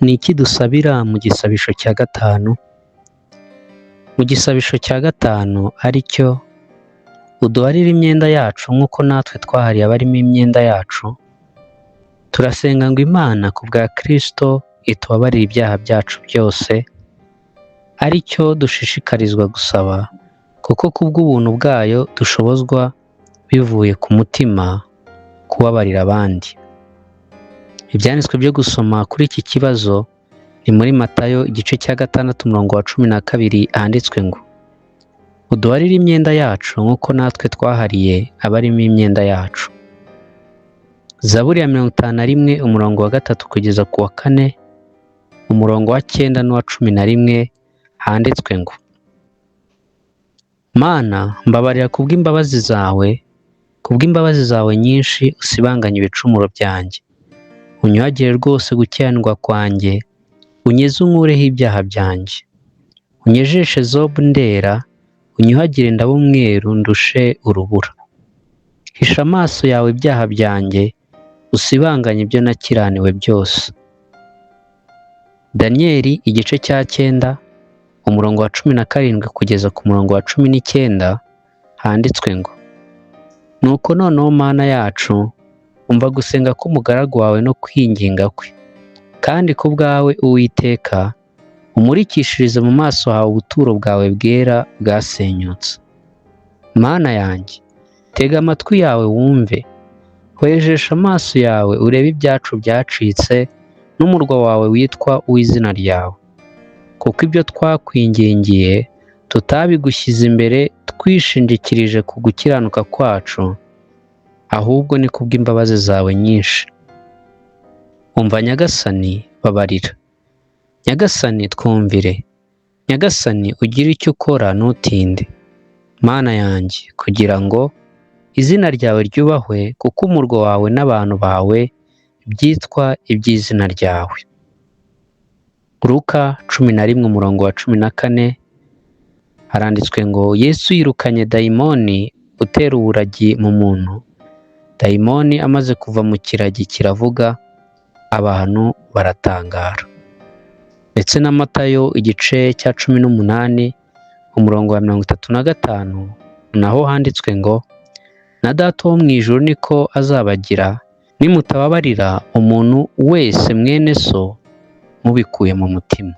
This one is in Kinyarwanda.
Ni iki dusabira mu gisabisho cya gatanu? Mu gisabisho cya gatanu ari cyo uduharire imyenda yacu nk'uko natwe twahariye abarimo imyenda yacu, turasenga ngo Imana ku bwa Kristo itubabarire ibyaha byacu byose, ari cyo dushishikarizwa gusaba kuko kubw'ubuntu bwayo dushobozwa bivuye ku mutima kubabarira abandi. Ibyanditswe byo gusoma kuri iki kibazo ni muri Matayo igice cya 6:12 handitswe ngo uduharire imyenda yacu nk'uko natwe twahariye abarimo imyenda yacu. Zaburi ya 51:3 kugeza ku wa 4, umurongo wa 9 n'uwa 11 handitswe ngo Mana, mbabarira kubw'imbabazi zawe nyinshi usibanganye ibicumuro byanjye, unyuhagire rwose gukiranirwa kwanjye, unyeze unkureho ibyaha byanjye, unyejeshe zobu ndera, unyuhagire ndabe umweru ndushe urubura. Hisha amaso yawe ibyaha byanjye, usibanganye ibyo nakiraniwe byose. Daniyeli igice cya 9 umurongo wa 17 kugeza ku murongo wa 19 handitswe ngo nuko noneho Mana yacu, umva gusenga k'umugaragu wawe no kwinginga kwe, kandi ku bwawe Uwiteka umurikishirize mu maso hawe ubuturo bwawe bwera bwasenyutse. Mana yanjye, tega amatwi yawe wumve, hwejesha amaso yawe urebe ibyacu byacitse n'umurwa wawe witwa uw'izina ryawe, kuko ibyo twakwingingiye tutabigushyize imbere twishingikirije ku gukiranuka kwacu, ahubwo ni kubw'imbabazi zawe nyinshi. Umva Nyagasani, babarira. Nyagasani, twumvire. Nyagasani, ugire icyo ukora ntutinde. Mana yanjye, kugira ngo izina ryawe ryubahwe, kuko umurwa wawe n'abantu bawe byitwa iby'izina ryawe. Luka 11 umurongo wa 14 haranditswe ngo Yesu yirukanye dayimoni utera uburagi mu muntu. Dayimoni amaze kuva mu kiragi kiravuga, abantu baratangara. Ndetse na Matayo igice cya 18 umurongo wa 35 naho handitswe ngo na Data wo mu ijuru niko azabagira nimutababarira umuntu wese mwene so mubikuye mu mutima.